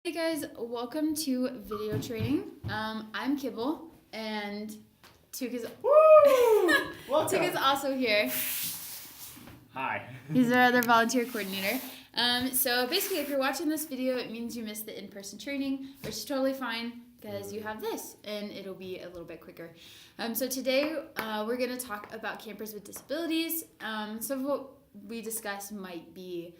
Hey guys, welcome to video training. I'm Kibble, and Tuk is Welcome. Tuk is also here. Hi. He's our other volunteer coordinator. So basically, if you're watching this video, it means you missed the in-person training, which is totally fine because you have this, and it'll be a little bit quicker. So today, we're going to talk about campers with disabilities. Some of what we discuss might be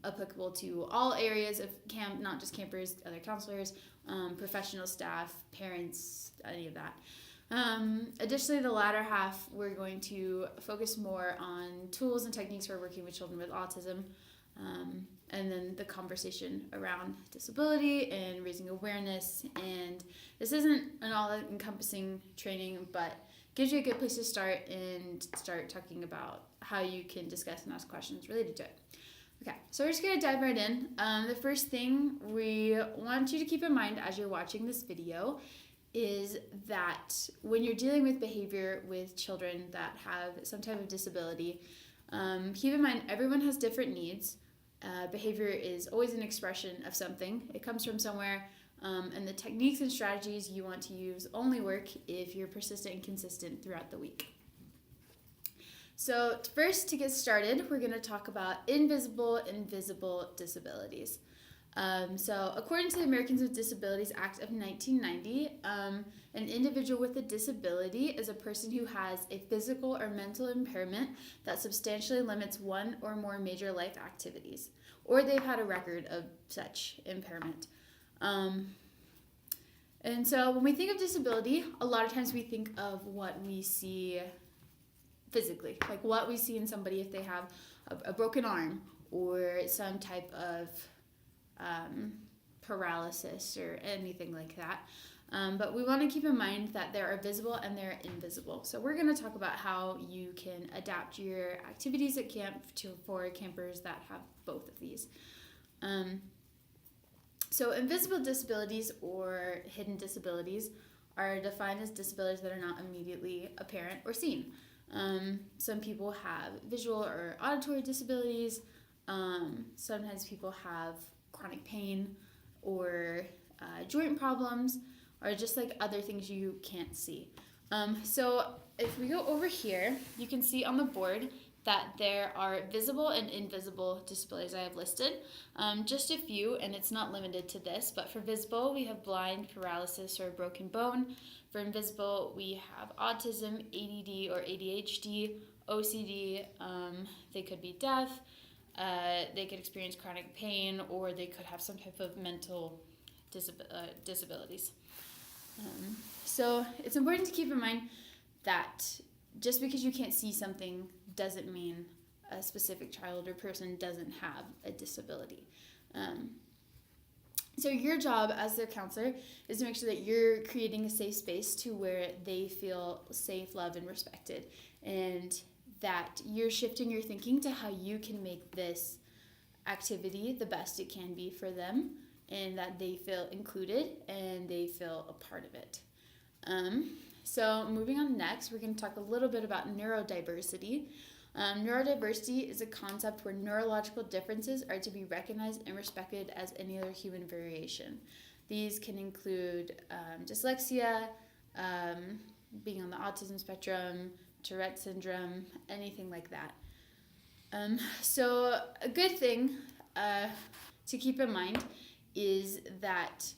applicable to all areas of camp, not just campers, other counselors, professional staff, parents, any of that. Additionally, the latter half, we're going to focus more on tools and techniques for working with children with autism, and then the conversation around disability and raising awareness. And this isn't an all-encompassing training, but gives you a good place to start and start talking about how you can discuss and ask questions related to it. Okay, so we're just going to dive right in. The first thing we want you to keep in mind as you're watching this video is that when you're dealing with behavior with children that have some type of disability, keep in mind everyone has different needs. Behavior is always an expression of something. It comes from somewhere, and the techniques and strategies you want to use only work if you're persistent and consistent throughout the week. So first, to get started, we're going to talk about invisible and visible disabilities. So according to the Americans with Disabilities Act of 1990, an individual with a disability is a person who has a physical or mental impairment that substantially limits one or more major life activities, or they've had a record of such impairment. And so when we think of disability, a lot of times we think of what we see physically, like what we see in somebody if they have a broken arm or some type of paralysis or anything like that. But we want to keep in mind that there are visible and there are invisible. So we're going to talk about how you can adapt your activities at camp for campers that have both of these. So invisible disabilities or hidden disabilities are defined as disabilities that are not immediately apparent or seen. Some people have visual or auditory disabilities. Sometimes people have chronic pain or joint problems, or just like other things you can't see. So if we go over here, you can see on the board that there are visible and invisible disabilities I have listed. Just a few, and it's not limited to this, but for visible, we have blind, paralysis, or broken bone. For invisible, we have autism, ADD or ADHD, OCD, they could be deaf, they could experience chronic pain, or they could have some type of mental disabilities. So it's important to keep in mind that just because you can't see something doesn't mean a specific child or person doesn't have a disability. So your job as their counselor is to make sure that you're creating a safe space to where they feel safe, loved, and respected, and that you're shifting your thinking to how you can make this activity the best it can be for them, and that they feel included and they feel a part of it. So moving on next, we're going to talk a little bit about neurodiversity. Neurodiversity is a concept where neurological differences are to be recognized and respected as any other human variation. These can include dyslexia, being on the autism spectrum, Tourette syndrome, anything like that. So a good thing to keep in mind is that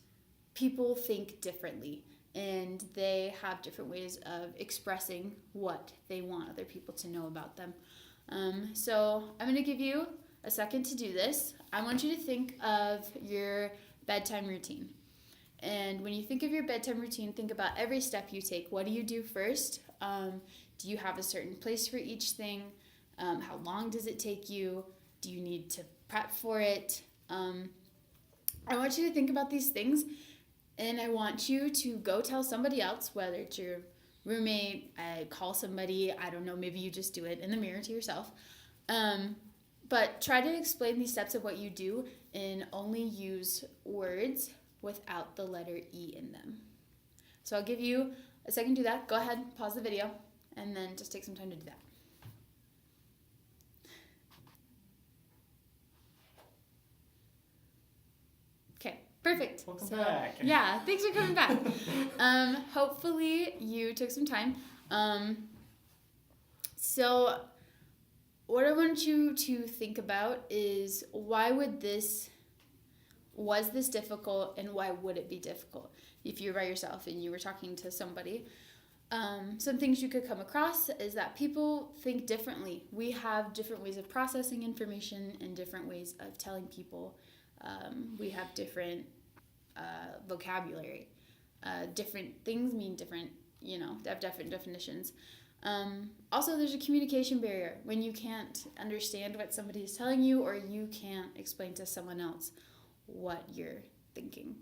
people think differently, and they have different ways of expressing what they want other people to know about them. So I'm going to give you a second to do this. I want you to think of your bedtime routine. And when you think of your bedtime routine, think about every step you take. What do you do first? Do you have a certain place for each thing? How long does it take you? Do you need to prep for it? I want you to think about these things, and I want you to go tell somebody else, whether it's your roommate, call somebody, I don't know, maybe you just do it in the mirror to yourself. But try to explain these steps of what you do and only use words without the letter E in them. So I'll give you a second to do that. Go ahead, pause the video, and then just take some time to do that. Okay. Perfect. Welcome back. Yeah, thanks for coming back. Hopefully you took some time. So what I want you to think about is was this difficult, and why would it be difficult if you're by yourself and you were talking to somebody? Some things you could come across is that people think differently. We have different ways of processing information and different ways of telling people. We have different vocabulary. Different things mean different, they have different definitions. Also, there's a communication barrier when you can't understand what somebody is telling you, or you can't explain to someone else what you're thinking.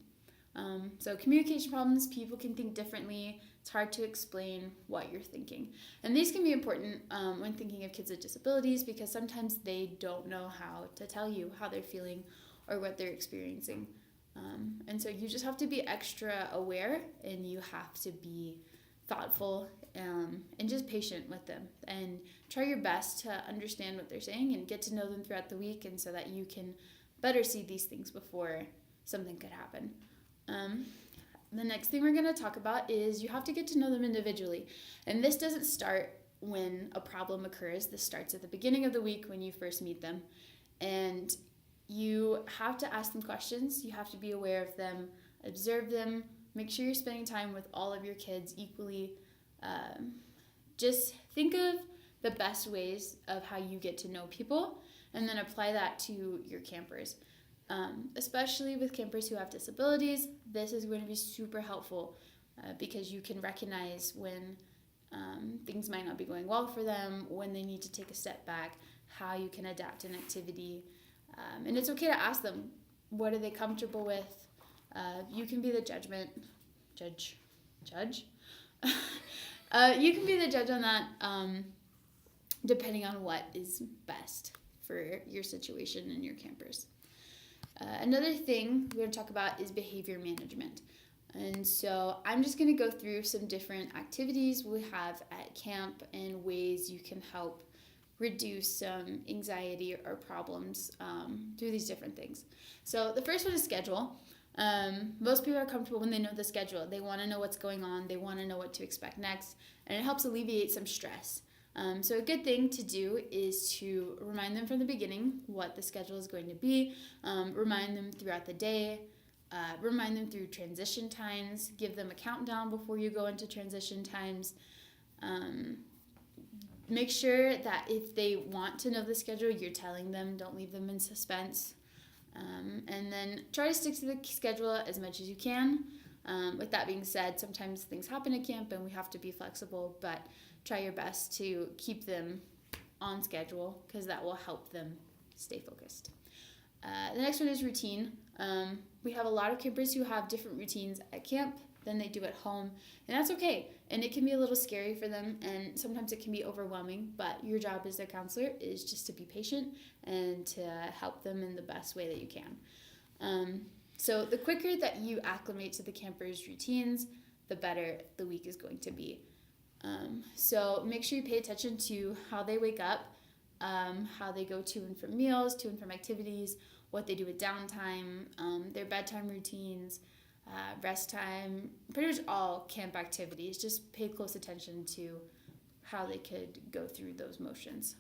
So communication problems, people can think differently. It's hard to explain what you're thinking. And these can be important when thinking of kids with disabilities, because sometimes they don't know how to tell you how they're feeling or what they're experiencing. And so you just have to be extra aware, and you have to be thoughtful and just patient with them, and try your best to understand what they're saying and get to know them throughout the week, and so that you can better see these things before something could happen. The next thing we're going to talk about is you have to get to know them individually. And this doesn't start when a problem occurs. This starts at the beginning of the week when you first meet them. And you have to ask them questions. You have to be aware of them, observe them, make sure you're spending time with all of your kids equally. Just think of the best ways of how you get to know people, and then apply that to your campers. Especially with campers who have disabilities, this is going to be super helpful because you can recognize when things might not be going well for them, when they need to take a step back, how you can adapt an activity. And it's okay to ask them, what are they comfortable with? You can be the judge? You can be the judge on that, depending on what is best for your situation and your campers. Another thing we're going to talk about is behavior management. And so I'm just going to go through some different activities we have at camp and ways you can help reduce some anxiety or problems through these different things. So the first one is schedule. Most people are comfortable when they know the schedule. They want to know what's going on. They want to know what to expect next. And it helps alleviate some stress. So a good thing to do is to remind them from the beginning what the schedule is going to be, remind them throughout the day, remind them through transition times, give them a countdown before you go into transition times. Make sure that if they want to know the schedule, you're telling them, don't leave them in suspense. And then try to stick to the schedule as much as you can. With that being said, sometimes things happen at camp and we have to be flexible, but try your best to keep them on schedule because that will help them stay focused. The next one is routine. We have a lot of campers who have different routines at camp than they do at home, and that's okay. And it can be a little scary for them, and sometimes it can be overwhelming, but your job as their counselor is just to be patient and to help them in the best way that you can. So the quicker that you acclimate to the campers' routines, the better the week is going to be. So make sure you pay attention to how they wake up, how they go to and from meals, to and from activities, what they do at downtime, their bedtime routines, rest time, pretty much all camp activities. Just pay close attention to how they could go through those motions.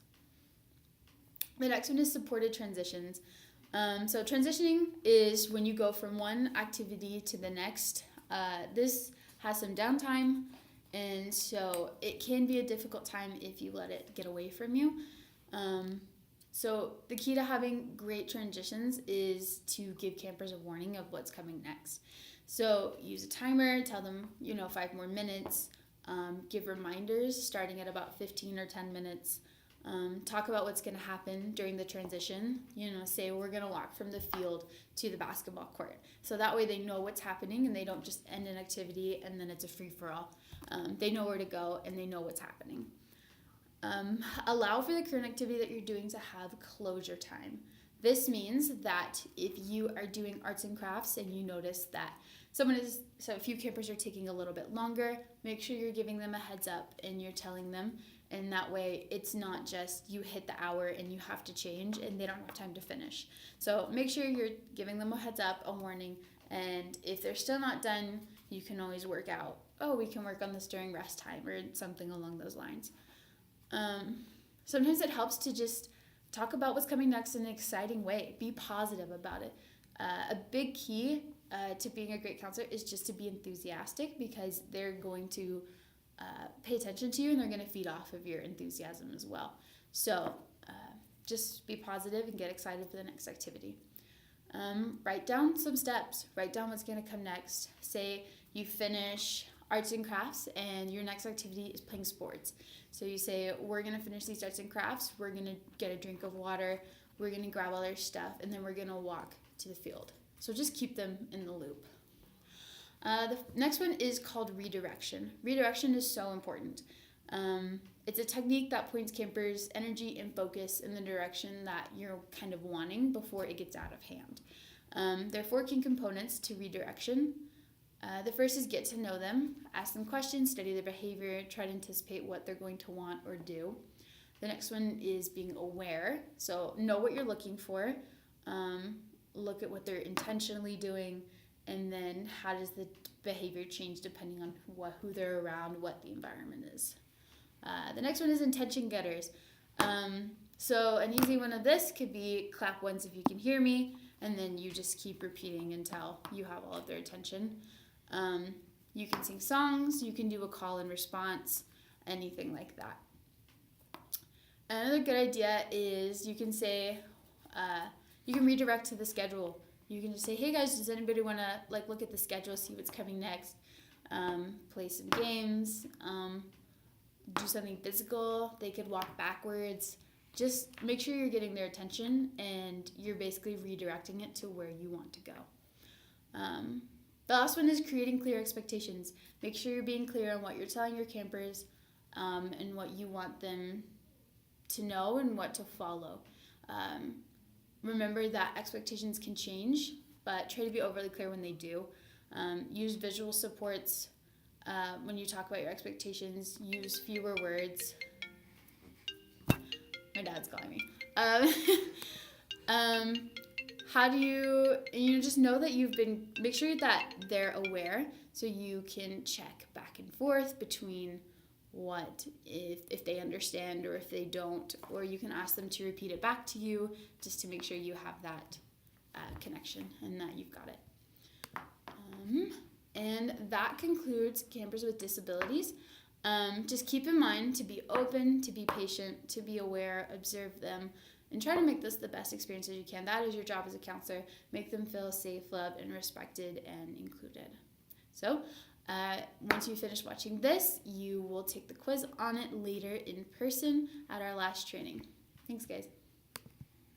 The next one is supported transitions. So transitioning is when you go from one activity to the next. This has some downtime, and so it can be a difficult time if you let it get away from you. So the key to having great transitions is to give campers a warning of what's coming next. So use a timer, tell them, 5 more minutes, give reminders starting at about 15 or 10 minutes. Talk about what's going to happen during the transition. Say we're going to walk from the field to the basketball court. So that way they know what's happening and they don't just end an activity and then it's a free-for-all. They know where to go and they know what's happening. Allow for the current activity that you're doing to have closure time. This means that if you are doing arts and crafts and you notice that so a few campers are taking a little bit longer, make sure you're giving them a heads up and you're telling them, and that way it's not just you hit the hour and you have to change and they don't have time to finish. So make sure you're giving them a heads up, a warning, And if they're still not done, you can always work out, oh, we can work on this during rest time or something along those lines. Sometimes it helps to just talk about what's coming next in an exciting way. Be positive about it. A big key to being a great counselor is just to be enthusiastic, because they're going to pay attention to you and they're going to feed off of your enthusiasm as well. So just be positive and get excited for the next activity. Write down some steps. Write down what's going to come next. Say you finish arts and crafts and your next activity is playing sports. So you say, we're going to finish these arts and crafts, we're going to get a drink of water, we're going to grab all our stuff, and then we're going to walk to the field. So just keep them in the loop. The next one is called redirection. Redirection is so important. It's a technique that points campers' energy and focus in the direction that you're kind of wanting before it gets out of hand. There are 4 key components to redirection. The first is get to know them, ask them questions, study their behavior, try to anticipate what they're going to want or do. The next one is being aware, so know what you're looking for, look at what they're intentionally doing, and then how does the behavior change depending on who they're around, what the environment is. The next one is intention getters. So an easy one of this could be clap once if you can hear me, and then you just keep repeating until you have all of their attention. You can sing songs, you can do a call and response, anything like that. Another good idea is you can say, you can redirect to the schedule. You can just say, hey guys, does anybody want to look at the schedule, see what's coming next, play some games, do something physical. They could walk backwards. Just make sure you're getting their attention and you're basically redirecting it to where you want to go. The last one is creating clear expectations. Make sure you're being clear on what you're telling your campers and what you want them to know and what to follow. Remember that expectations can change, but try to be overly clear when they do. Use visual supports when you talk about your expectations. Use fewer words. My dad's calling me. How do you just know that make sure that they're aware so you can check back and forth between if they understand or if they don't, or you can ask them to repeat it back to you just to make sure you have that connection and that you've got it. And that concludes Campers with Disabilities. Just keep in mind to be open, to be patient, to be aware, observe them, and try to make this the best experience as you can. That is your job as a counselor. Make them feel safe, loved, and respected and included. So once you finish watching this, you will take the quiz on it later in person at our last training. Thanks, guys.